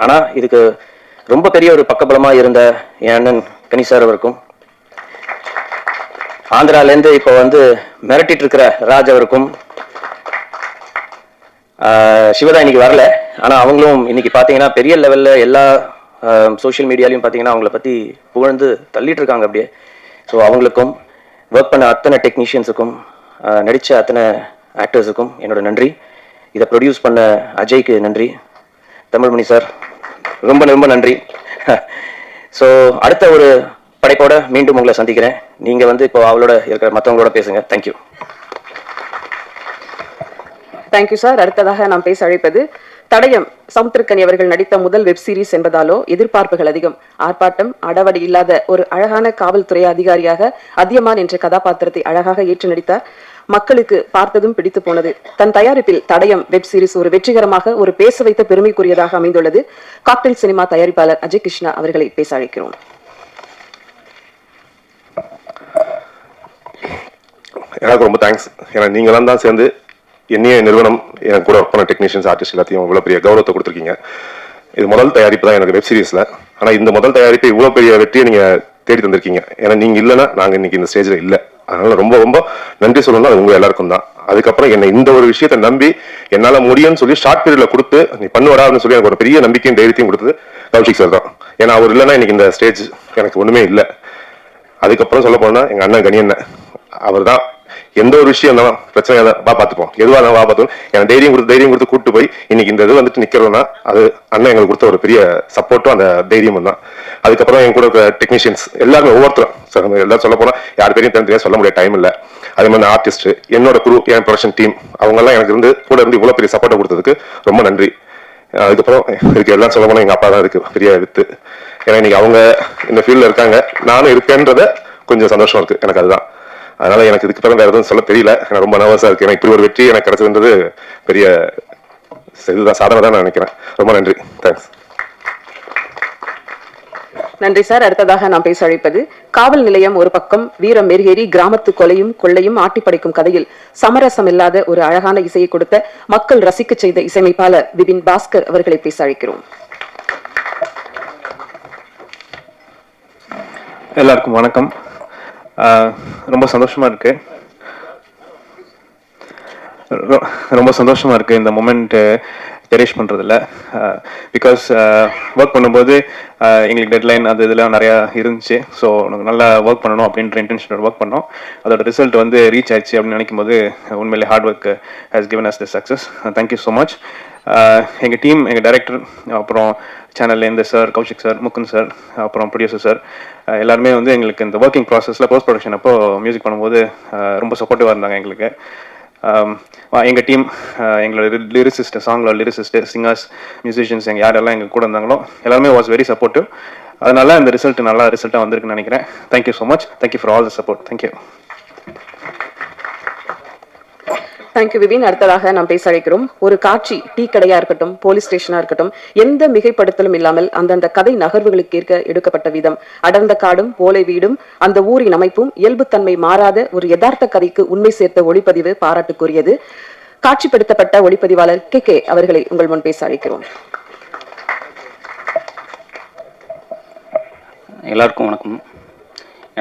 ஆனால் இதுக்கு ரொம்ப பெரிய ஒரு பக்கபலமாக இருந்த என் அண்ணன் கனி சார் அவருக்கும், ஆந்திராலேருந்து இப்போ வந்து மிரட்டிட்டு இருக்கிற ராஜ் அவருக்கும், சிவதா இன்னைக்கு வரல, ஆனால் அவங்களும் இன்னைக்கு பார்த்தீங்கன்னா பெரிய லெவலில் எல்லா சோஷியல் மீடியாலையும் பார்த்தீங்கன்னா அவங்கள பற்றி புகழ்ந்து தள்ளிட்டு இருக்காங்க அப்படியே. ஸோ அவங்களுக்கும், ஒர்க் பண்ண அத்தனை டெக்னீஷியன்ஸுக்கும், நடித்த அத்தனை ஆக்டர்ஸுக்கும் என்னோட நன்றி. இதை ப்ரொடியூஸ் பண்ண அஜய்க்கு நன்றி. தமிழ்மணி சார் ரொம்ப ரொம்ப நன்றி. ஸோ அடுத்த ஒரு படைப்போட மீண்டும் உங்களை சந்திக்கிறேன். நீங்கள் வந்து இப்போ அவளோட இருக்கிற மற்றவங்களோட பேசுங்க. தேங்க்யூ. Thank you sir. அடுத்ததாக நாம் பேச அழைப்பது தடயம். சமுத்திரக்கனி அவர்கள் நடித்த முதல் வெப் சீரிஸ் என்பதாலோ எதிர்பார்ப்புகள் அதிகம். ஆர்ப்பாட்டம், அடவடி இல்லாத ஒரு அழகான காவல்துறை அதிகாரியாக அதியமான் என்ற கதாபாத்திரத்தை அழகாக ஏற்று நடித்தார். மக்களுக்கு பார்த்ததும் பிடித்து போனது. தன் தயாரிப்பில் தடயம் வெப் சீரிஸ் ஒரு வெற்றிகரமாக ஒரு பேச வைத்த பெருமைக்குரியதாக அமைந்துள்ளது. காக்டெயில் சினிமா தயாரிப்பாளர் அஜய் கிருஷ்ணா அவர்களை பேச அழைக்கிறோம். எனக்கு ரொம்ப தேங்க்ஸ். ஏன்னா நீங்களாம் தான் சேர்ந்து என்னைய நிறுவனம், எனக்கு கூட ஒர்க் பண்ண டெக்னீஷியன்ஸ், ஆர்டிஸ்ட் எல்லாத்தையும் இவ்வளோ பெரிய கௌரவத்தை கொடுத்துருக்கீங்க. இது முதல் தயாரிப்பு தான் எனக்கு வெப் சீரிஸில். ஆனால் இந்த முதல் தயாரிப்பு இவ்வளோ பெரிய வெற்றியை நீங்கள் தேடி தந்திருக்கீங்க. ஏன்னா நீங்கள் இல்லைன்னா நாங்கள் இன்னைக்கு இந்த ஸ்டேஜில் இல்லை. அதனால ரொம்ப ரொம்ப நன்றி சொல்லணும்னா அது உங்கள் எல்லாருக்கும் தான். அதுக்கப்புறம் என்னை இந்த ஒரு விஷயத்தை நம்பி என்னால் முடியும்னு சொல்லி ஷார்ட் பீரியடில் கொடுத்து நீ பண்ணுவடான்னு சொல்லி எனக்கு ஒரு பெரிய நம்பிக்கையும் தைரியத்தையும் கொடுத்தது கௌஷிக் சார் தான். ஏன்னா அவர் இல்லைன்னா இன்னைக்கு இந்த ஸ்டேஜ் எனக்கு ஒன்றுமே இல்லை. அதுக்கப்புறம் சொல்ல போனால் எங்கள் அண்ணன் கனி அண்ணன், அவர் தான் எந்த ஒரு விஷயம் தான் பிரச்சனை வா பார்த்துப்போம், எதுவாக தான் வா பார்த்துப்போம், எனக்கு தைரியம் கொடுத்து கூப்பிட்டு போய் இன்னைக்கு இந்த இது வந்துட்டு நிற்கிறோம்னா அது அண்ணன் எங்களுக்கு கொடுத்த ஒரு பெரிய சப்போர்ட்டும் அந்த தைரியமும் தான். அதுக்கப்புறம் என் கூட டெக்னீஷியன்ஸ் எல்லாருமே ஒவ்வொருத்தரும் சார் எல்லாரும் சொல்ல போனால் யார் பேரையும் தெரிஞ்சு சொல்ல முடியாது, டைம் இல்லை. அதே மாதிரி ஆர்டிஸ்ட், என்னோட குரூ, என் ப்ரொடக்ஷன் டீம், அவங்கெல்லாம் எனக்கு கூட இருந்து இவ்வளோ பெரிய சப்போர்ட்டை கொடுத்ததுக்கு ரொம்ப நன்றி. அதுக்கப்புறம் இதுக்கு எல்லாம் சொல்ல போனால் எங்கள் அப்பா தான் இருக்கு பெரிய வித்து. ஏன்னா இன்னைக்கு அவங்க இந்த ஃபீல்டில் இருக்காங்க, நானும் இருப்பேன்றத கொஞ்சம் சந்தோஷம் இருக்கு எனக்கு. அதுதான். அதனால எனக்கு இதுக்கு பிறகு வேற எதுவும் சொல்ல தெரியல. எனக்கு ரொம்ப நர்வஸா இருக்கு. எனக்கு இப்படி ஒரு வெற்றி எனக்கு கிடைச்சதுன்றது பெரிய இதுதான், சாதனை தான் நான் நினைக்கிறேன். ரொம்ப நன்றி. தேங்க்ஸ். நன்றி சார். அடுத்ததாக நாம் பேச அழைப்பது காவல் நிலையம் ஒரு பக்கம், வீரம் மெருகேறி கிராமத்து கொலையும் கொள்ளையும் ஆட்டி படைக்கும் கதையில் சமரசம் இல்லாத ஒரு அழகான இசையை கொடுத்த, மக்கள் ரசிக்க செய்த இசையமைப்பாளர் விபின் பாஸ்கர் அவர்களை பேச அழைக்கிறோம். எல்லாருக்கும் வணக்கம். ரொம்ப சந்தோஷமா இருக்கு இந்த மொமெண்ட் செரிஷ் பண்றதுல. பிகாஸ் ஒர்க் பண்ணும்போது எங்களுக்கு டெட்லைன் அது இதெல்லாம் நிறையா இருந்துச்சு. ஸோ நல்லா ஒர்க் பண்ணணும் அப்படின்ற இன்டென்ஷனோட ஒர்க் பண்ணோம். அதோட ரிசல்ட் வந்து ரீச் ஆயிடுச்சு அப்படின்னு நினைக்கும் போது உண்மையிலே hard work has given us the success. Thank you so much. எங்கள் டீம், எங்கள் டைரக்டர், அப்புறம் சேனல்லேருந்து sir, Kaushik sir, Mukund sir, அப்புறம் ப்ரொடியூசர் சார், எல்லாருமே வந்து எங்களுக்கு இந்த ஒர்க்கிங் ப்ராசஸில் போஸ்ட் ப்ரொடக்ஷன் அப்போ மியூசிக் பண்ணும்போது ரொம்ப சப்போர்ட்டிவாக இருந்தாங்க எங்களுக்கு. எங்கள் டீம், எங்களோட லிரிசிஸ்ட், சாங்களோட லிரிசிஸ்ட், சிங்கர்ஸ், மியூசிஷியன்ஸ், எங்கள் யாரெல்லாம் எங்கள் கூட இருந்தாங்களோ எல்லாருமே வாஸ் வெரி சப்போர்ட்டிவ். அதனால இந்த ரிசல்ட் நல்லா ரிசல்ட்டாக வந்திருக்குன்னு நினைக்கிறேன். Thank you so much. Thank you for all the support. Thank you. Thank you Vipin. அடுத்ததாக நாம் பேச அழைக்கிறோம். ஒரு காட்சி டீ கடையா இருக்கட்டும், போலீஸ் ஸ்டேஷனா இருக்கட்டும், எந்த மிகைப்படுத்தலும் இல்லாமல் அந்தந்த கதை நகர்வுகளுக்கு ஏற்க எடுக்கப்பட்ட விதம், அடர்ந்த காடும் போலை வீடும் அந்த ஊரின் அமைப்பும் இயல்புத்தன்மை மாறாத ஒரு யதார்த்த கதைக்கு உண்மை சேர்த்த ஒளிப்பதிவு பாராட்டுக்குரியது. காட்சிப்படுத்தப்பட்ட ஒளிப்பதிவாளர் கே அவர்களை உங்கள் முன் பேச அழைக்கிறோம். எல்லாருக்கும் வணக்கம்.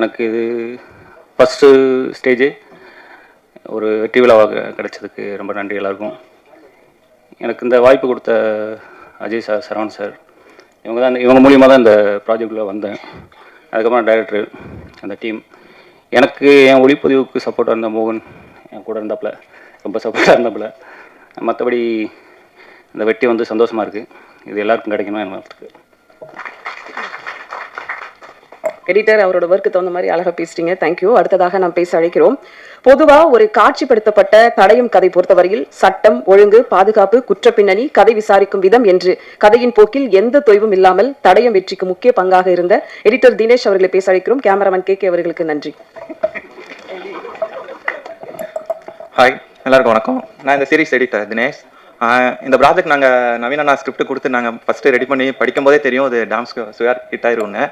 எனக்கு இது ஃபஸ்ட்டு ஸ்டேஜு ஒரு வெற்றி விழாவாக கிடைச்சதுக்கு ரொம்ப நன்றி எல்லாருக்கும். எனக்கு இந்த வாய்ப்பு கொடுத்த அஜய் சார், சரவணன் சார், இவங்க மூலியமாக தான் இந்த ப்ராஜெக்டில் வந்தேன். அதுக்கப்புறம் டைரக்டர், அந்த டீம், எனக்கு என் ஒளிப்பதிவுக்கு சப்போர்ட்டாக இருந்த மோகன் என் கூட இருந்தாப்புல, ரொம்ப சப்போர்ட்டாக இருந்தாப்புல. மற்றபடி இந்த வெற்றி வந்து சந்தோஷமாக இருக்குது. இது எல்லாருக்கும் கிடைக்கணும் எனக்கு. எடிட்டர் அவரோட ஒர்க்கு தகுந்த மாதிரி அழகா பேசிட்டீங்க. தேங்க்யூ. அடுத்ததாக நாம் பேச அழைக்கிறோம். பொதுவா ஒரு காட்சிப்படுத்தப்பட்ட தடயம் கதை பொறுத்தவரையில் சட்டம், ஒழுங்கு, பாதுகாப்பு, குற்ற பின்னணி, கதை விசாரிக்கும் விதம் என்று கதையின் போக்கில் எந்த தொய்வும் இல்லாமல் தடயம் வெற்றிக்கு முக்கிய பங்காக இருந்த எடிட்டர் தினேஷ் அவர்களை பேச அழைக்கிறோம். கேமராமேன் கே அவர்களுக்கு நன்றி. ஹாய், எல்லாருக்கும் வணக்கம். நான் இந்த சீரிஸ் எடிட்டர் தினேஷ். இந்த ப்ராஜெக்ட் நாங்கள் நவீன ஸ்கிரிப்ட் கொடுத்து நாங்கள் ஃபஸ்ட்டு ரெடி பண்ணி படிக்கும் போதே தெரியும் அது டான்ஸ்க்கு சுயார் ஹிட் ஆயிரும்னு.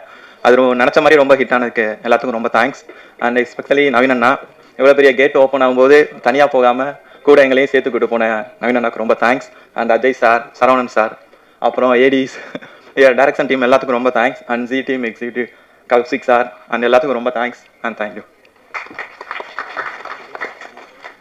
அது நினச்ச மாதிரி ரொம்ப ஹிட் ஆனதுக்கு எல்லாத்துக்கும் ரொம்ப தேங்க்ஸ். அண்ட் எஸ்பெஷலி நவீனண்ணா, இவ்வளோ பெரிய கேட் ஓப்பன் ஆகும்போது தனியாக போகாமல் கூட எங்களையும் சேர்த்துக்கிட்டு போன நவீனண்ணாக்கு ரொம்ப thanks. And Ajay sir, Saravanan sir, அப்புறம் ஏடிஸ் டைரக்ஷன் டீம் எல்லாத்துக்கும் ரொம்ப thanks. And G team executive Kaushik sir and எல்லாத்துக்கும் ரொம்ப தேங்க்ஸ் அண்ட் தேங்க்யூ.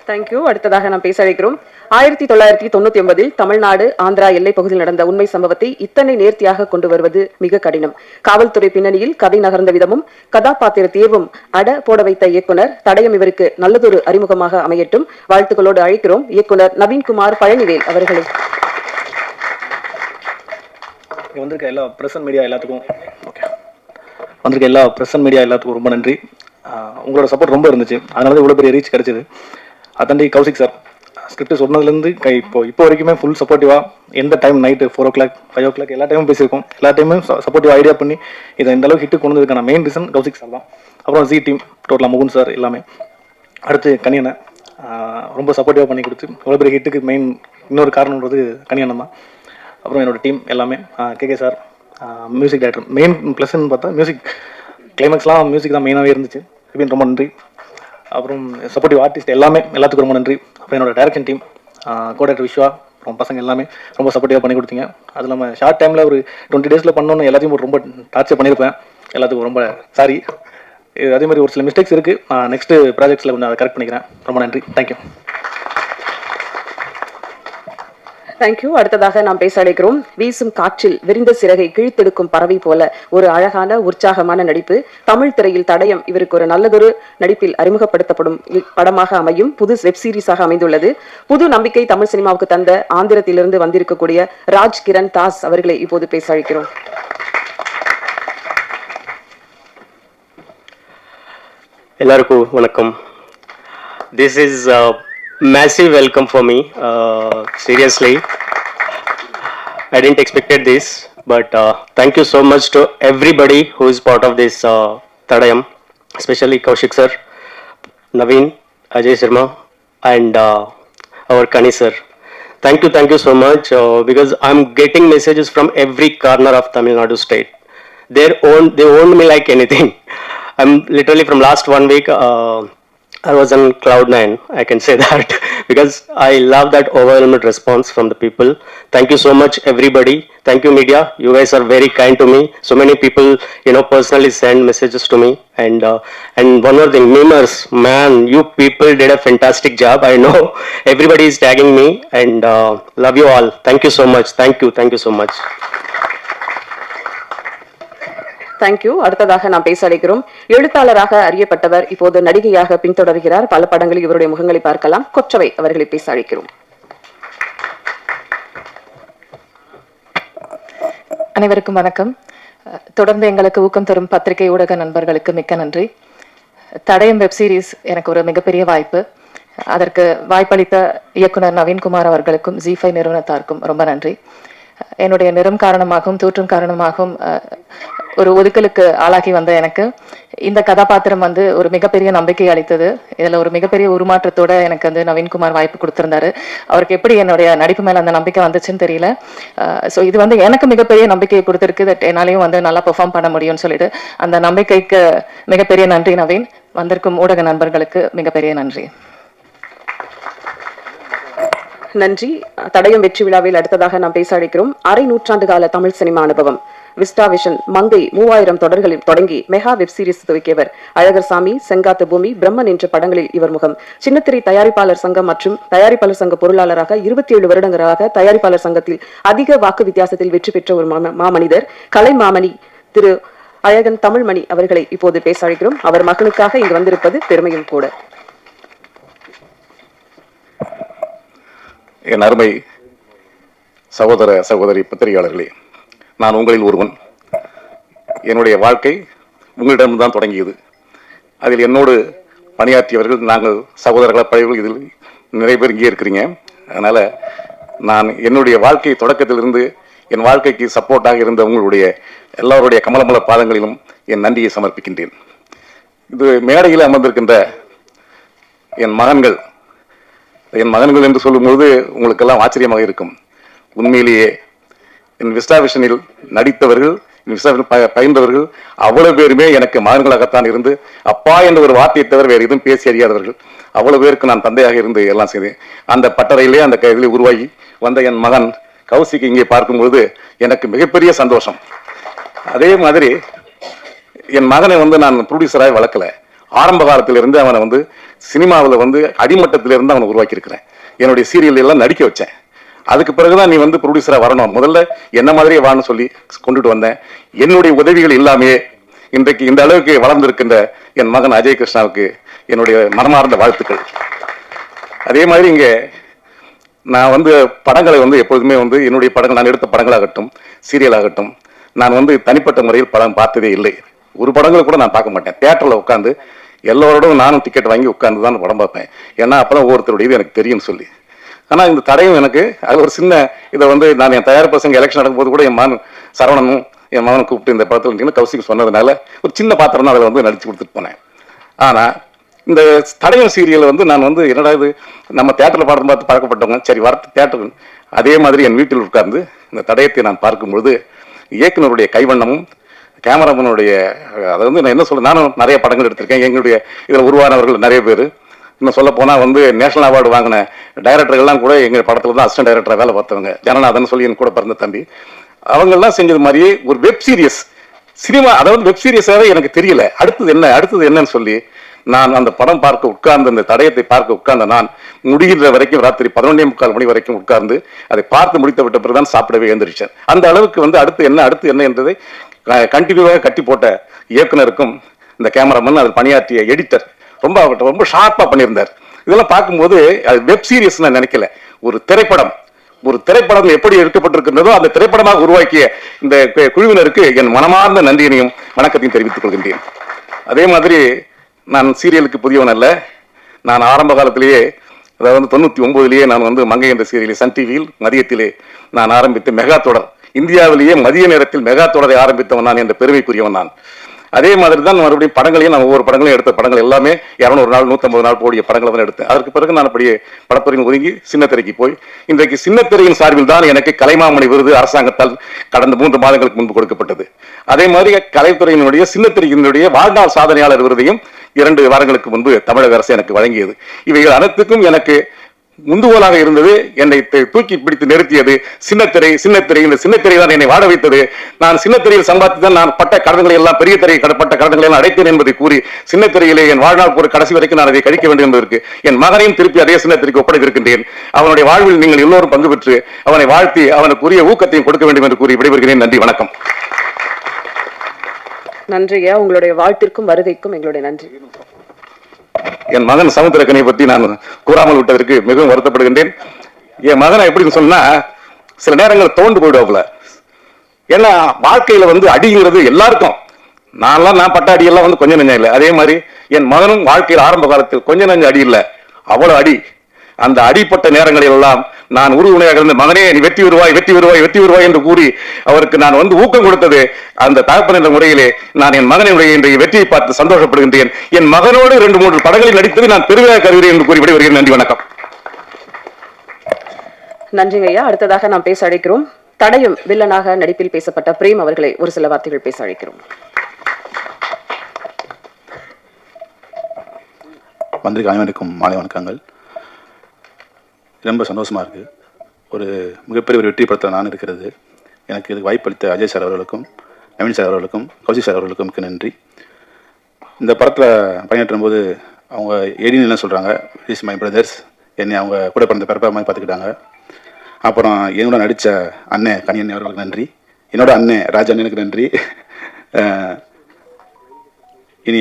தேங்க்யூ. அடுத்ததாக நாம் பேச அழைக்கிறோம். 1999 தமிழ்நாடு ஆந்திரா எல்லை பகுதியில் நடந்த உண்மை சம்பவத்தை இத்தனை நேர்த்தியாக கொண்டு வருவது மிக கடினம். காவல்துறை பின்னணியில் கதை நகர்ந்த விதமும் கதாபாத்திர தேர்வும் அட போட வைத்த இயக்குனர் தடயம் இவருக்கு நல்லதொரு அறிமுகமாக அமையட்டும். வாழ்த்துக்களோடு அழைக்கிறோம் இயக்குனர் நவீன்குமார் பழனிவேல் அவர்களை. வந்திருக்க எல்லா பிரஸ் அண்ட் மீடியா எல்லாத்துக்கும் ரொம்ப நன்றி. உங்களோட சப்போர்ட் ரொம்ப இருந்துச்சு, அதனால தான் இவ்வளோ பெரிய ரீச் கிடைச்சது. அதாண்டி கௌசிக் சார் ஸ்கிரிப்ட் சொன்னதுலேருந்து இப்போ வரைக்குமே ஃபுல் சப்போர்ட்டிவாக எந்த டைம் நைட்டு 4 o'clock 5 o'clock எல்லா டைமும் பேசியிருக்கோம். எல்லா டைமும் சப்போர்ட்டிவ் ஐடியா பண்ணி இதை இந்த அளவுக்கு ஹிட்டு கொண்டு வந்ததுக்கான மெயின் ரீசன் கௌசிக் சார் தான். அப்புறம் ஜி டீம் டோட்டலாக முகுந்த் சார் எல்லாமே. அடுத்து கனியனை ரொம்ப சப்போர்ட்டிவாக பண்ணி கொடுத்து இவ்வளோ பெரிய ஹிட்டுக்கு மெயின் இன்னொரு காரணம்ன்றது கனியண்ணன் தான். அப்புறம் என்னோட டீம் எல்லாமே KK sir music director. Main ப்ளஸ்ன்னு பார்த்தா மியூசிக் கிளைமேக்ஸ்லாம் மியூசிக் தான் மெயினாகவே இருந்துச்சு. எப்படின்னு ரொம்ப நன்றி. அப்புறம் சப்போர்ட்டிவ் ஆர்டிஸ்ட் எல்லாத்துக்கும் ரொம்ப நன்றி. அப்புறம் என்னோட டைரக்ஷன் டீம் கோடைரக்டர் விஸ்வா அப்புறம் பசங்க எல்லாமே ரொம்ப சப்போர்ட்டிவாக பண்ணி கொடுத்தீங்க. அது இல்லாமல் ஷார்ட் டைமில் ஒரு 20 days பண்ணணும்னு எல்லாத்தையும் ரொம்ப டார்ச்சர் பண்ணியிருப்பேன். எல்லாத்துக்கும் ரொம்ப சாரி. அதே மாதிரி ஒரு சில மிஸ்டேக்ஸ் இருக்குது, நெக்ஸ்ட் ப்ராஜெக்ட்ஸில் கொஞ்சம் அதை கரெக்ட் பண்ணிக்கிறேன். ரொம்ப நன்றி. தேங்க்யூ. தேங்க்யூ. அடுத்ததாக நாம் பேச அழைக்கிறோம். வீசும் காற்றில் விரிந்த சிறகை கிழித்தெடுக்கும் பறவை போல ஒரு அழகான உற்சாகமான நடிப்பு. தமிழ் திரையில் தடயம் இவருக்கு ஒரு நல்லதொரு நடிப்பில் அறிமுகப்படுத்தப்படும் படமாக அமையும் புது வெப் சீரிஸாக அமைந்துள்ளது. புது நம்பிக்கை தமிழ் சினிமாவுக்கு தந்த ஆந்திரத்திலிருந்து வந்திருக்கக்கூடிய ராஜ் கிரண் தாஸ் அவர்களை இப்போது பேச அழைக்கிறோம். எல்லாருக்கும் வணக்கம். This is massive welcome for me. Seriously, I didn't expected this, but thank you so much to everybody who is part of this Tadayam, especially Kaushik sir, Naveen, Ajay Sharma, and our Kani sir. Thank you so much because I'm getting messages from every corner of Tamil Nadu state. They owned me like anything. I'm literally from last 1 week. I was on cloud 9, I can say that, because I love that overwhelming response from the people. Thank you so much, everybody. Thank you, media. You guys are very kind to me. So many people, personally send messages to me. And one more thing, memers, man, you people did a fantastic job. I know everybody is tagging me, and love you all. Thank you so much. Thank you so much. Thank you. அடுத்ததாக நாம் பேச அழைக்கிறோம். எழுத்தாளராக அறியப்பட்டவர் இப்போது நடிகையாக பின்தொடர்கிறார். பல படங்களில் இவருடைய முகங்களை பார்க்கலாம். கொற்றவை அவர்களை பேச அழைக்கிறோம். அனைவருக்கும் வணக்கம். தொடர்ந்து எங்களுக்கு ஊக்கம் தரும் பத்திரிகை ஊடக நண்பர்களுக்கு மிக்க நன்றி. தடயம் வெப் சீரிஸ் எனக்கு ஒரு மிகப்பெரிய வாய்ப்பு. அதற்கு வாய்ப்பளித்த இயக்குனர் நவீன்குமார் அவர்களுக்கும் ஜி5 நிறுவனத்தாருக்கும் ரொம்ப நன்றி. என்னுடைய நிறம் காரணமாகவும் தோற்றம் காரணமாகவும் ஒரு ஒதுக்கலுக்கு ஆளாகி வந்த எனக்கு இந்த கதாபாத்திரம் ஒரு மிகப்பெரிய நம்பிக்கை அளித்தது. இதுல ஒரு மிகப்பெரிய உருமாற்றத்தோட எனக்கு நவீன்குமார் வாய்ப்பு கொடுத்திருந்தாரு. அவருக்கு எப்படி என்னுடைய நடிப்பு மேல அந்த நம்பிக்கை வந்துச்சுன்னு தெரியல. ஸோ இது எனக்கு மிகப்பெரிய நம்பிக்கையை கொடுத்திருக்கு. தட் என்னாலையும் நல்லா பெர்ஃபார்ம் பண்ண முடியும்னு சொல்லிட்டு அந்த நம்பிக்கைக்கு மிகப்பெரிய நன்றி நவீன். வந்திருக்கும் ஊடக நண்பர்களுக்கு மிகப்பெரிய நன்றி. நன்றி. தடயம் வெற்றி விழாவில் அடுத்ததாக நாம் பேச அழைக்கிறோம். அரை நூற்றாண்டு கால தமிழ் சினிமா அனுபவம். விஸ்டா விஷன், மங்கை, 3000 தொடர்களில் தொடங்கி மெகா வெப் சீரிஸ் துவக்கியவர். அழகர் சாமி, செங்காத்து பூமி, பிரம்மன் என்ற படங்களில் இவர் முகம். சின்னத்திரை தயாரிப்பாளர் சங்கம் மற்றும் தயாரிப்பாளர் சங்க பொருளாளராக 27 வருடங்களாக தயாரிப்பாளர் சங்கத்தில் அதிக வாக்கு வித்தியாசத்தில் வெற்றி பெற்ற ஒரு மாமனிதர். கலை மாமணி திரு அழகன் தமிழ்மணி அவர்களை இப்போது பேச அழைக்கிறோம். அவர் மகனுக்காக இங்கு வந்திருப்பது பெருமையும் கூட. என் அருமை சகோதர சகோதரி பத்திரிகையாளர்களே, நான் உங்களில் ஒருவன். என்னுடைய வாழ்க்கை உங்களிடம்தான் தொடங்கியது. அதில் என்னோடு பணியாற்றியவர்கள் நாங்கள் சகோதரர்களாக பழையவர்கள் இதில் நிறைய பேர் இங்கே இருக்கிறீங்க. அதனால் நான் என்னுடைய வாழ்க்கை தொடக்கத்திலிருந்து என் வாழ்க்கைக்கு சப்போர்ட்டாக இருந்த உங்களுடைய எல்லோருடைய கமலமல பாதங்களிலும் என் நன்றியை சமர்ப்பிக்கின்றேன். இது மேடையில் அமர்ந்திருக்கின்ற என் மகன்கள் என்று சொல்லும்போது உங்களுக்கெல்லாம் ஆச்சரியமாக இருக்கும். உண்மையிலேயே என் விஸ்டா விஷனில் நடித்தவர்கள், பயின்றவர்கள் அவ்வளவு பேருமே எனக்கு மகன்களாகத்தான் இருந்து அப்பா என்ற ஒரு வார்த்தையை தவிர வேறு எதுவும் பேசி அறியாதவர்கள். அவ்வளவு பேருக்கு நான் தந்தையாக இருந்து எல்லாம் செய்தேன். அந்த பட்டறையிலே அந்த இதிலே உருவாகி வந்த என் மகன் கௌசிக் இங்கே பார்க்கும்போது எனக்கு மிகப்பெரிய சந்தோஷம். அதே மாதிரி என் மகனை வந்து நான் ப்ரொடியூசராக வளர்க்கல. ஆரம்ப காலத்திலிருந்து அவனை வந்து சினிமாவில் வந்து அடிமட்டத்திலிருந்து அவனை உருவாக்கி இருக்கிறேன். என்னுடைய சீரியல் எல்லாம் நடிக்க வச்சேன். அதுக்கு பிறகுதான் நீ வந்து ப்ரொடியூசராக வரணும், முதல்ல என்ன மாதிரியே வான்னு சொல்லி கொண்டுட்டு வந்தேன். என்னுடைய உதவிகள் இல்லாமே இன்றைக்கு இந்த அளவுக்கு வளர்ந்திருக்கின்ற என் மகன் அஜய் கிருஷ்ணாவுக்கு என்னுடைய மனமார்ந்த வாழ்த்துக்கள். அதே மாதிரி இங்கே நான் வந்து படங்களை வந்து எப்போதுமே வந்து என்னுடைய படங்கள், நான் எடுத்த படங்களாகட்டும் சீரியல் ஆகட்டும், நான் வந்து தனிப்பட்ட முறையில் படம் பார்த்ததே இல்லை. ஒரு படங்களை கூட நான் பார்க்க மாட்டேன். தியேட்டரில் உட்காந்து எல்லோரோடும் நானும் டிக்கெட் வாங்கி உட்காந்து தான் படம் பார்ப்பேன். ஏன்னா அப்போதான் ஒவ்வொருத்தருடைய இது எனக்கு தெரியும்னு சொல்லி. ஆனால் இந்த தடையும் எனக்கு அது ஒரு சின்ன இதை வந்து நான் என் தயாரிப்பு பசங்க எலெக்ஷன் நடக்கும்போது கூட என் மகன் சரவணனும் என் மகனை கூப்பிட்டு இந்த படத்தில் கௌசிக்கு சொன்னதுனால ஒரு சின்ன பாத்திரம் தான் அதில் வந்து நடிச்சு கொடுத்துட்டு போனேன். ஆனால் இந்த தடயம் சீரியல் வந்து நான் வந்து என்னடா இது நம்ம தியேட்டரில் படம் பார்த்து பழக்கப்பட்டவங்க, சரி வர தியேட்டர் அதே மாதிரி என் வீட்டில் உட்கார்ந்து இந்த தடயத்தை நான் பார்க்கும்பொழுது இயக்குனருடைய கைவண்ணமும் கேமராமேனுடைய அதை வந்து நான் என்ன சொல்ல, நானும் நிறைய படங்கள் எடுத்திருக்கேன். எங்களுடைய இதில் உருவானவர்கள் நிறைய பேர், இன்னும் சொல்ல போனால் வந்து நேஷனல் அவார்டு வாங்கின டைரக்டர்கள்லாம் கூட எங்கள் படத்தில் தான் அசிஸ்டன்ட் டைரக்டராக வேலை பார்த்தவங்க. ஜனநாதன் சொல்லி என் கூட பிறந்த தம்பி, அவங்கெல்லாம் செஞ்சது மாதிரியே ஒரு வெப் சீரியஸ் சினிமா, அதாவது வெப் சீரியஸாகவே எனக்கு தெரியல அடுத்தது என்னன்னு சொல்லி நான் அந்த படம் பார்க்க உட்கார்ந்து, அந்த தடயத்தை பார்க்க உட்கார்ந்த நான் முடிகிற வரைக்கும் ராத்திரி 11:45 மணி வரைக்கும் உட்கார்ந்து அதை பார்த்து முடித்து விட்ட பிறகுதான் சாப்பிடவே எழுந்திரிச்சேன். அந்த அளவுக்கு வந்து அடுத்து என்ன என்றதை கண்டினியூவாக கட்டி போட்ட இயக்குனருக்கும் இந்த கேமராமேன், அதில் பணியாற்றிய எடிட்டர் ரொம்ப ஷார்ப்பா பண்ணியிருந்தார். இதெல்லாம் பார்க்கும்போது அது வெப் சீரிஸ் நான் நினைக்கல, ஒரு திரைப்படம் எப்படி எடுக்கப்பட்டிருக்கின்றதோ அந்த திரைப்படமாக உருவாக்கிய இந்த குழுவினருக்கு என் மனமார்ந்த நன்றியினையும் வணக்கத்தையும் தெரிவித்துக் கொள்கின்றேன். அதே மாதிரி நான் சீரியலுக்கு புதியவன் அல்ல. நான் ஆரம்ப காலத்திலேயே, அதாவது 99 நான் வந்து மங்கை என்ற சீரியலை சன் டிவியில் மதியத்திலே நான் ஆரம்பித்து மெகா தொடர், இந்தியாவிலேயே மதிய நேரத்தில் மெகா தொடரை ஆரம்பித்தவன் நான் என்ற பெருமைக்குரியவன் நான். அதே மாதிரி தான் மறுபடியும் படங்களையும் நான் ஒவ்வொரு படங்களையும் எடுத்த படங்கள் எல்லாமே 200 நாள் 150 நாள் போடிய படங்களை தான் எடுத்தேன். அதற்கு பிறகு நான் அப்படியே படத்துறையின் ஒதுங்கி சின்னத்திரைக்கு போய், இன்றைக்கு சின்னத்திரையின் சார்பில் தான் எனக்கு கலைமாமணி விருது அரசாங்கத்தால் கடந்த 3 மாதங்களுக்கு முன்பு கொடுக்கப்பட்டது. அதே மாதிரி கலைத்துறையினுடைய சின்னத்திரையினுடைய வாழ்நாள் சாதனையாளர் விருதையும் 2 வாரங்களுக்கு முன்பு தமிழக அரசு எனக்கு வழங்கியது. இவைகள் அனைத்துக்கும் எனக்கு முந்துகோலாக இருந்தது, என்னை தூக்கி பிடித்து நிறுத்தியது சின்னத்திரை. இந்த சின்னத்திரை தான் என்னை வாழ வைத்தது. நான் சின்னத்திரையில் சம்பாதித்தான் நான் பட்ட கடன்களை எல்லாம், பெரிய திரை பட்ட கடன்களை எல்லாம் அடைத்தேன் என்பதை கூறி சின்னத்திரையிலே என் வாழ்நாள் ஒரு கடைசி வரைக்கும் நான் அதை கழிக்க வேண்டும் என்பதற்கு என் மகனையும் திருப்பி அதே சின்னத்திரைக்கு ஒப்படைத்திருக்கின்றேன். அவனுடைய வாழ்வில் நீங்கள் எல்லோரும் பங்கு பெற்று அவனை வாழ்த்தி அவனுக்குரிய ஊக்கத்தையும் கொடுக்க வேண்டும் என்று கூறி விடைபெறுகிறேன். நன்றி, வணக்கம். நன்றியா, உங்களுடைய வாழ்த்திற்கும் வருகைக்கும் எங்களுடைய நன்றி. என் மகன் சமுத்திரக்கனியை பற்றி நான் கூறாமல் விட்டதற்கு மிகவும் வருத்தப்படுகின்றேன். என் மகனை எப்படின்னு சொன்னா, சில நேரங்கள் தோண்டு போயிடுவாப்புல. ஏன்னா வாழ்க்கையில வந்து அடிங்கிறது எல்லாருக்கும், நான் பட்ட அடியெல்லாம் வந்து கொஞ்சம் நெஞ்சம் இல்லை. அதே மாதிரி என் மகனும் வாழ்க்கையில் ஆரம்ப காலத்தில் கொஞ்சம் நெஞ்சம் அடி இல்லை, அவ்வளவு அடி. அந்த அடிப்பட்ட நேரங்களில் எல்லாம் நான் உறுதுணையாக இருந்து, மகனே நீ வெற்றி வருவாய் என்று கூறி அவருக்கு நான் வந்து ஊக்கம் கொடுத்தது அந்த தகப்பன் என்ற முறையிலே நான் என் மகனுடைய இன்றைய வெற்றியை பார்த்து சந்தோஷப்படுகின்றேன். என் மகனோடு 2-3 படங்களில் நடித்தது நான் பெருமையாக கருதுகிறேன் என்று கூறி விடைபெறுகிறேன். நன்றி, வணக்கம். நன்றிங்க ஐயா. அடுத்ததாக நாம் பேச அழைக்கிறோம் தடயம் வில்லனாக நடிப்பில் பேசப்பட்ட பிரேம் அவர்களை ஒரு சில வார்த்தைகள் பேச அழைக்கிறோம். வந்திருக்க அனைவருக்கும் மாலை வணக்கங்கள். ரொம்ப சந்தோஷமாக இருக்குது. ஒரு மிகப்பெரிய ஒரு வெற்றி படத்தில் நான் இருக்கிறது. எனக்கு இதுக்கு வாய்ப்பளித்த அஜய் சார் அவர்களுக்கும், நவீன் சார் அவர்களுக்கும், கௌசிக் சார் அவர்களுக்கும் மிக்க நன்றி. இந்த படத்தில் பணியாற்றும் போது அவங்க ஏடின்னு என்ன சொல்கிறாங்க, இஸ் மை பிரதர்ஸ், என்னை அவங்க கூட பிறந்த பிறப்பா மாதிரி பார்த்துக்கிட்டாங்க. அப்புறம் என்னோட நடித்த அண்ணன் கனியன் அவர்களுக்கு நன்றி, என்னோட அண்ணன் ராஜ் அண்ணனுக்கு நன்றி. இனி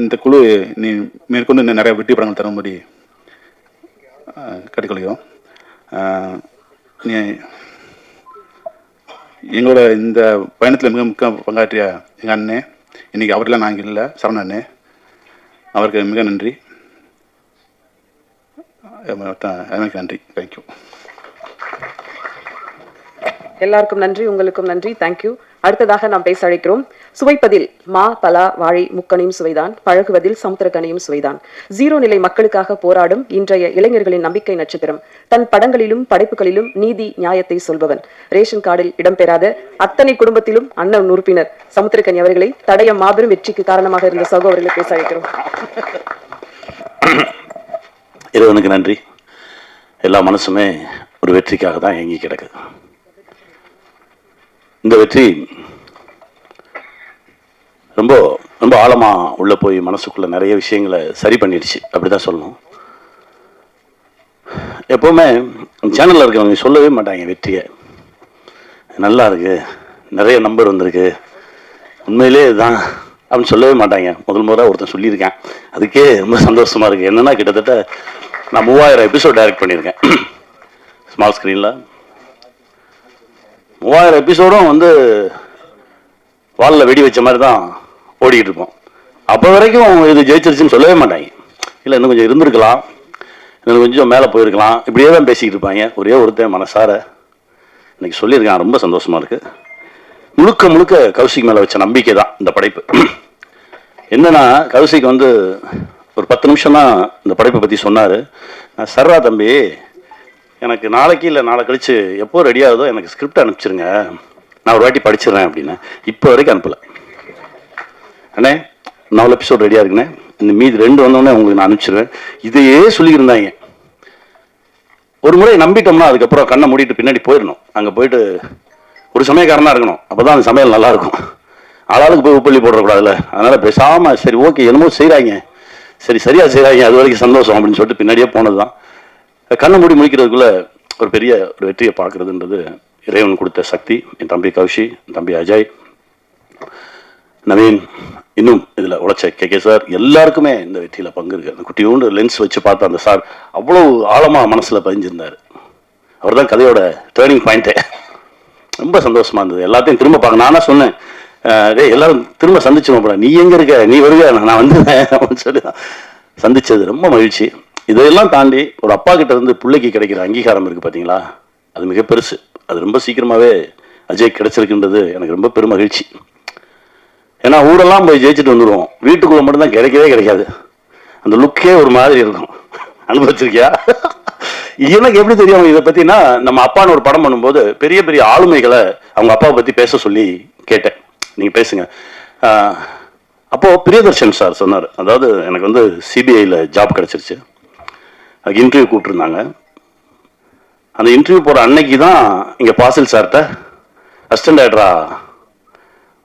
இந்த குழு நீ மேற்கொண்டு இன்னும் நிறைய வெற்றி படங்கள் தரும்படி கட்டிக்கொள்கிறோம். எங்களோட இந்த பயணத்தில் மிக முக்கிய பங்காற்றிய எங்கள் அண்ணன், இன்னைக்கு அவரெல்லாம் நாங்கள் இல்லை, சரவண அண்ணன், அவருக்கு மிக நன்றி. எனக்கு நன்றி. தேங்க்யூ. எல்லாருக்கும் நன்றி, உங்களுக்கும் நன்றி. தேங்க்யூ. அடுத்ததாக நாம் பேச அழைக்கிறோம் சுவைப்பதில் மா, பலா, வாழை முக்கனியும் சுவைதான், பழகுவதில் சமுத்திரக்கனியும் சுவைதான். 0 நிலை மக்களுக்காக போராடும் இன்றைய இளைஞர்களின் நம்பிக்கை நட்சத்திரம், தன் படங்களிலும் படைப்புகளிலும் நீதி நியாயத்தை சொல்பவன், ரேஷன் கார்டில் இடம்பெறாத அத்தனை குடும்பத்திலும் அண்ணன் உறுப்பினர் சமுத்திரக்கனி அவர்களை தடயம் மாபெரும் வெற்றிக்கு காரணமாக இருந்த சகோதரர்களை பேச அழைக்கிறோம். இறைவனுக்கு நன்றி. எல்லா மனசுமே ஒரு வெற்றிக்காக தான் ஏங்கி கிடக்குது. இந்த வெற்றி ரொம்ப ரொம்ப ஆழமாக உள்ளே போய் மனசுக்குள்ளே நிறைய விஷயங்களை சரி பண்ணிடுச்சு, அப்படி தான் சொல்லணும். எப்போவுமே சேனலில் இருக்கவங்க சொல்லவே மாட்டாங்க வெற்றியை நல்லா இருக்கு, நிறைய நம்பர் வந்திருக்கு, உண்மையிலே இதுதான் அப்படின்னு சொல்லவே மாட்டாங்க. முதல் ஒருத்தன் சொல்லியிருக்கேன், அதுக்கே ரொம்ப சந்தோஷமாக இருக்குது. என்னென்னா கிட்டத்தட்ட நான் 3000 எபிசோட் டைரக்ட் பண்ணியிருக்கேன் ஸ்மால் ஸ்க்ரீனில். 3000 எபிசோடும் வந்து வாலில் வெடி வச்ச மாதிரி தான் ஓடிக்கிட்டு இருப்போம். அப்போ வரைக்கும் இது ஜெயிச்சிருச்சுன்னு சொல்லவே மாட்டாங்க. இல்லை இன்னும் கொஞ்சம் இருந்திருக்கலாம், இன்னும் கொஞ்சம் மேலே போயிருக்கலாம், இப்படியே தான் பேசிக்கிட்டு இருப்பாங்க. ஒரே ஒருத்தன் மனசார இன்னைக்கு சொல்லியிருக்கான், ரொம்ப சந்தோஷமாக இருக்குது. முழுக்க முழுக்க கௌசிக் மேலே வச்ச நம்பிக்கை தான் இந்த படைப்பு. என்னன்னா கௌசிக் வந்து ஒரு 10 நிமிஷம் தான் இந்த படைப்பை பற்றி சொன்னார். நான் சர்ரா தம்பி, எனக்கு நாளைக்கு இல்லை நாளை கழிச்சு எப்போ ரெடி ஆகுதோ எனக்கு ஸ்கிரிப்ட் அனுப்பிச்சிருங்க, நான் ஒரு வாட்டி படிச்சிடுறேன் அப்படின்னு. இப்போ வரைக்கும் அனுப்பலை. அண்ணே 4 எபிசோட் ரெடியாக இருக்குண்ணே, இந்த மீதி 2 வந்தோடனே உங்களுக்கு நான் அனுப்பிச்சிடுவேன், இதையே சொல்லியிருந்தாங்க. ஒரு முறை நம்பிட்டோம்னா அதுக்கப்புறம் கண்ணை மூடிட்டு பின்னாடி போயிடணும். அங்கே போயிட்டு ஒரு சமயக்காரனாக இருக்கணும், அப்போ தான் அந்த சமையல் நல்லாயிருக்கும். ஆளாளுக்கு போய் உப்பள்ளி போடக்கூடாதுல்ல. அதனால் பேசாமல் சரி ஓகே என்னமோ செய்கிறாங்க, சரி சரியாக செய்கிறாங்க, அது வரைக்கும் சந்தோஷம் அப்படின்னு சொல்லிட்டு பின்னாடியே போனது தான். கண்ணை மூடி முடிக்கிறதுக்குள்ளே ஒரு பெரிய ஒரு வெற்றியை பார்க்குறதுன்றது இறைவன் கொடுத்த சக்தி. என் தம்பி கௌஷி, என் தம்பி அஜய், நவீன், இன்னும் இதில் உழைச்ச கே சார், எல்லாருக்குமே இந்த வெற்றியில் பங்கு இருக்குது. அந்த குட்டியோண்டு லென்ஸ் வச்சு பார்த்த அந்த சார் அவ்வளோ ஆழமாக மனசில் பதிஞ்சிருந்தார். அவர் தான் கதையோட டேர்னிங் பாயிண்ட்டே. ரொம்ப சந்தோஷமாக இருந்தது. எல்லாத்தையும் திரும்ப பார்க்க நானா சொன்னேன், எல்லாரும் திரும்ப சந்திச்சுமா போட, நீ எங்கே இருக்க, நீ வருக, நான் வந்துடுவேன் அப்படின்னு சொல்லி சந்திச்சது ரொம்ப மகிழ்ச்சி. இதையெல்லாம் தாண்டி ஒரு அப்பா கிட்ட இருந்து பிள்ளைக்கு கிடைக்கிற அங்கீகாரம் இருக்குது பார்த்தீங்களா, அது மிக பெருசு. அது ரொம்ப சீக்கிரமாகவே அஜய் கிடைச்சிருக்குன்றது எனக்கு ரொம்ப பெரும் மகிழ்ச்சி. ஏன்னா ஊரெல்லாம் போய் ஜெயிச்சுட்டு வந்துடுவோம், வீட்டுக்குள்ளே மட்டும்தான் கிடைக்கவே கிடைக்காது. அந்த லுக்கே ஒரு மாதிரி இருக்கும். அனுபவிச்சிருக்கியா? எனக்கு எப்படி தெரியும் இதை பற்றினா, நம்ம அப்பான்னு ஒரு படம் பண்ணும்போது பெரிய பெரிய ஆளுமைகளை அவங்க அப்பாவை பற்றி பேச சொல்லி கேட்டேன், நீங்கள் பேசுங்க. அப்போது பிரியதர்ஷன் சார் சொன்னார், அதாவது எனக்கு வந்து சிபிஐயில் ஜாப் கிடச்சிருச்சு, அதுக்கு இன்டர்வியூ கூப்பிட்டுருந்தாங்க. அந்த இன்டர்வியூ போகிற அன்னைக்கு தான் இங்கே பாசில் சார்கிட்ட அசிஸ்டன்ட் டைரக்டராக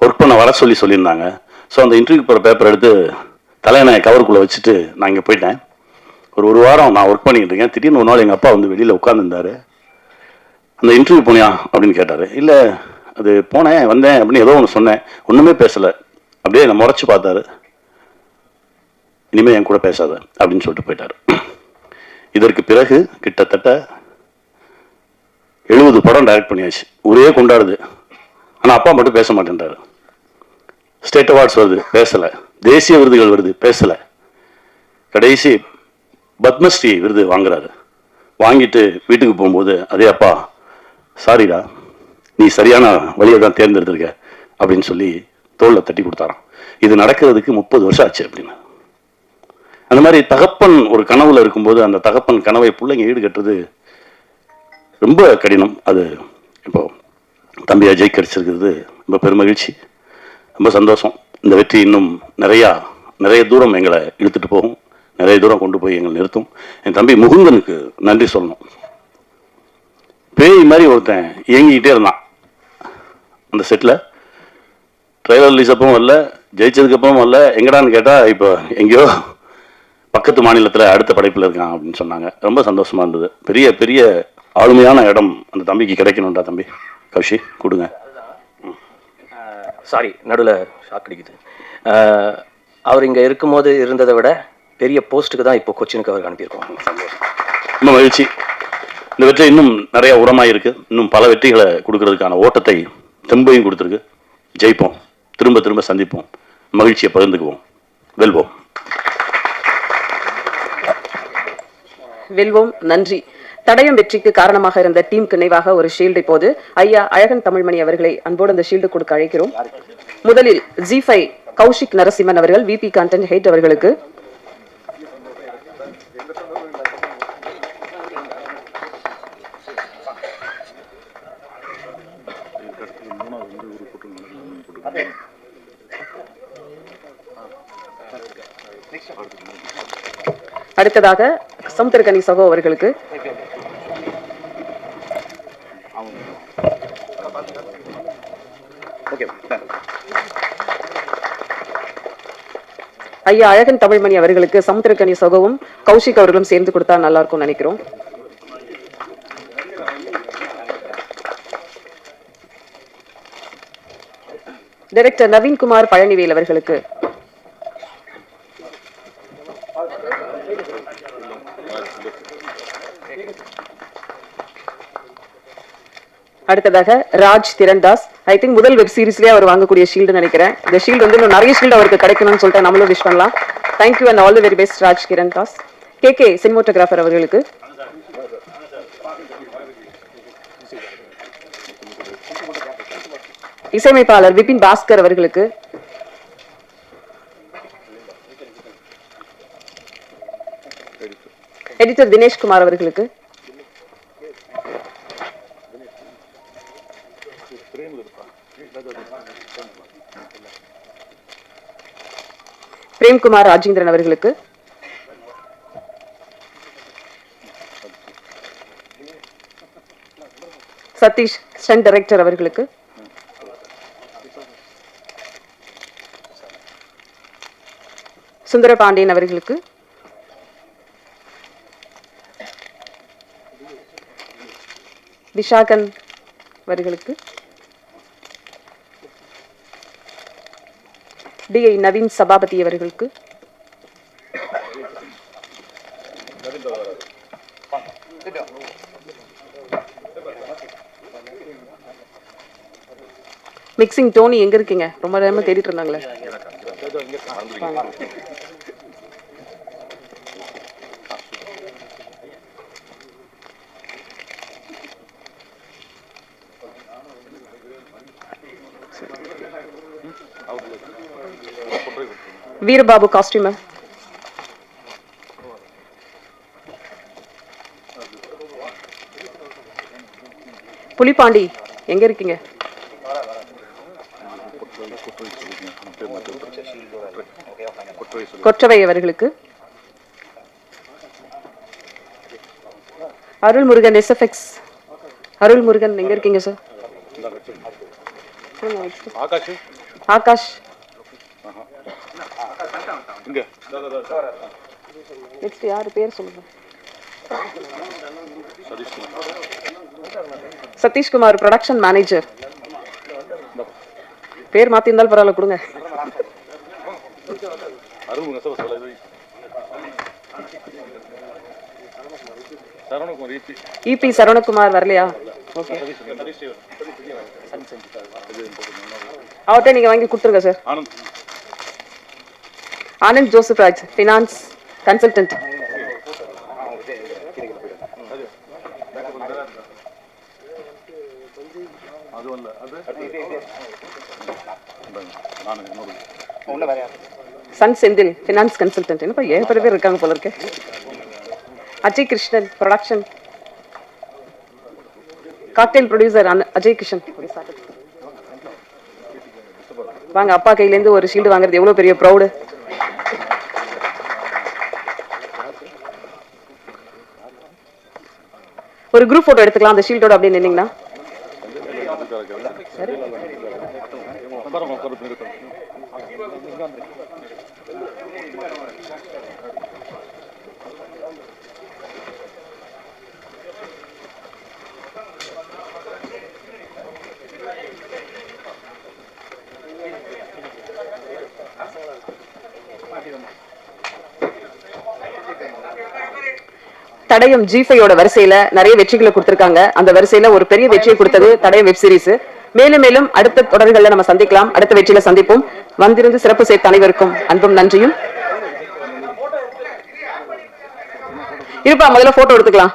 ஒர்க் பண்ண வர சொல்லியிருந்தாங்க. ஸோ அந்த இன்டர்வியூ போகிற பேப்பர் எடுத்து தலையணை கவருக்குள்ளே வச்சுட்டு நான் இங்கே போயிட்டேன். ஒரு வாரம் நான் ஒர்க் பண்ணிக்கிட்டு இருக்கேன். திடீர்னு ஒரு நாள் எங்கள் அப்பா வந்து வெளியில் உட்காந்துருந்தார். அந்த இன்டர்வியூ போனியா அப்படின்னு கேட்டார். இல்லை அது போனேன் வந்தேன் அப்படின்னு ஏதோ ஒன்று சொன்னேன், ஒன்றுமே பேசலை. அப்படியே நான் முறைச்சி பார்த்தாரு. இனிமேல் என் கூட பேசாத அப்படின்னு சொல்லிட்டு போயிட்டார். இதற்கு பிறகு கிட்டத்தட்ட 70 படம் டைரக்ட் பண்ணியாச்சு, ஊரே கொண்டாடுது. ஆனால் அப்பா மட்டும் பேச மாட்டேன்றாரு. ஸ்டேட் அவார்ட்ஸ் வருது, பேசலை. தேசிய விருதுகள் வருது, பேசலை. கடைசி பத்மஸ்ரீ விருது வாங்குறாரு. வாங்கிட்டு வீட்டுக்கு போகும்போது, அதே அப்பா சாரிடா, நீ சரியான வழியை தான் தேர்ந்தெடுத்திருக்க அப்படின்னு சொல்லி தோளில் தட்டி கொடுத்தாராம். இது நடக்கிறதுக்கு 30 வருஷம் ஆச்சு அப்படின்னு. அந்த மாதிரி தகப்பன் ஒரு கனவுல இருக்கும்போது அந்த தகப்பன் கனவை பிள்ளைங்க ஈடுகட்டுறது ரொம்ப கடினம். அது இப்போ தம்பி அஜய் கிடைச்சிருக்கிறது ரொம்ப பெருமகிழ்ச்சி, ரொம்ப சந்தோஷம். இந்த வெற்றி இன்னும் நிறைய தூரம் எங்களை இழுத்துட்டு போகும், நிறைய தூரம் கொண்டு போய் எங்களை நிறுத்தும். என் தம்பி முகுந்தனுக்கு நன்றி சொல்லணும். பேய் மாதிரி ஒருத்தன் இயங்கிக்கிட்டே இருந்தான் அந்த செட்டில். ட்ரைலர் ரிலீஸ் அப்பவும் வரல, ஜெயிச்சதுக்கப்புறம் வரல. எங்கடான்னு கேட்டால் இப்போ எங்கேயோ பக்கத்து மாநிலத்தில் அடுத்த படைப்பில் இருக்கான் அப்படின்னு சொன்னாங்க. ரொம்ப சந்தோஷமாக இருந்தது. பெரிய பெரிய ஆளுமையான இடம் அந்த தம்பிக்கு கிடைக்கணும்டா. தம்பி கௌஷி கொடுங்க. சாரி, நடுவில் ஷாக் அடிக்குது. அவர் இங்கே இருக்கும்போது இருந்ததை விட பெரிய போஸ்ட்டுக்கு தான் இப்போ கொச்சினுக்கு அவருக்கு அனுப்பியிருக்கோம். ரொம்ப மகிழ்ச்சி. இந்த வெற்றி இன்னும் நிறைய உரமாக இருக்குது. இன்னும் பல வெற்றிகளை கொடுக்கறதுக்கான ஓட்டத்தை தெம்பையும் கொடுத்துருக்கு. ஜெயிப்போம், திரும்ப திரும்ப சந்திப்போம், மகிழ்ச்சியை பகிர்ந்துக்குவோம், வெல்வோம். வெல்வோம். நன்றி. தடயம் வெற்றிக்கு காரணமாக இருந்த டீமுக்கு நினைவாக ஒரு ஷீல்டு இப்போது ஐயா அழகன் தமிழ்மணி அவர்களை அன்போடு அந்த ஷீல்டு கொடுக்க அழைக்கிறோம். முதலில் G5 கௌஷிக் நரசிம்மன் அவர்கள், VP கண்டென்ட் ஹெட் அவர்களுக்கு. அடுத்ததாக சமுத்திரகனி சகோ அவர்களுக்கு. ஓகே. ஐயா அழகன் தமிழ்மணி அவர்களுக்கு சமுத்திரக்கனி சகோவும் கௌஷிக் அவர்களும் சேர்ந்து கொடுத்தா நல்லா இருக்கும்னு நினைக்கிறோம். டைரக்டர் நவீன்குமார் பழனிவேல் அவர்களுக்கு, அடுத்ததாக ராஜ் திரண்டாஸ். ஐ திங்க் முதல் வெப் சீரிஸ்லயே அவர் வாங்கக்கூடிய ஷீல்டு நினைக்கிறேன். இந்த ஷீல்டு வந்து இன்னும் நிறைய ஷீல்டு அவருக்கு கிடைக்கணும்னு சொல்லிட்டு நம்மளும் விஷ் பண்ணலாம். Thank you and all the very best Raj திரண்டாஸ். கே சினிமோட்டோகிராஃபர் அவர்களுக்கு, இசையமைப்பாளர் விபின் பாஸ்கர் அவர்களுக்கு, எடிட்டர் தினேஷ்குமார் அவர்களுக்கு, பிரேம்குமார் ராஜேந்திரன் அவர்களுக்கு, சதீஷ் ஸ்டண்ட் டைரக்டர் அவர்களுக்கு, சுந்தர பாண்டியன் அவர்களுக்கு, விஷாகன் அவர்களுக்கு, டிஐ நவீன் சபாபதி அவர்களுக்கு, மிக்சிங் டோனி எங்க இருக்கீங்க? ரொம்ப நேரமா தேடிட்டு இருந்தாங்களே. வீரபாபு காஸ்டியூமர், புலிபாண்டி எங்க இருக்கீங்க? கொற்றவை அவர்களுக்கு, அருள்முருகன் எஸ்எஃப்எக்ஸ், அருள்முருகன் எங்க இருக்கீங்க சார்? ஆகாஷ் நெக்ஸ்ட் யாரு பேர் சொல்லுங்க? Satheeshkumar production manager. பேர் மாத்தி இருந்தாலும் பரவாயில்ல கொடுங்க. இபி சரவணகுமார் வரலையா? ஓகே, அவர்கிட்ட நீங்க வாங்கி கொடுத்துருங்க sir. Anand Joseph Raj finance consultant. Sun Senthil finance consultant. என்னப்பா ஏகப்பட்ட பேர் இருக்காங்க போல இருக்கு. Ajay Krishnan production. Cocktail producer Ajay Krishnan. வாங்க, அப்பா கையில இருந்து ஒரு ஷீல்டு வாங்குறது எவ்வளவு பெரிய ப்ரௌடு. ஒரு குரூப் போட்டோ எடுத்துக்கலாம் அந்த ஷீல்டோட அப்படியே நின்னீங்கன்னா. தடயம் G5 வரிசையில நிறைய வெற்றிகளை கொடுத்திருக்காங்க. அந்த வரிசையில ஒரு பெரிய வெற்றியை கொடுத்தது தடயம் வெப் சீரிஸ். மேலும் மேலும் அடுத்த தொடர்கள்ல நம்ம சந்திக்கலாம். அடுத்த வெற்றியில சந்திப்போம். வந்திருந்து சிறப்பு சேர்த்த அனைவருக்கும் அன்பும் நன்றியும். இருப்பா, முதல்ல போட்டோ எடுத்துக்கலாம்.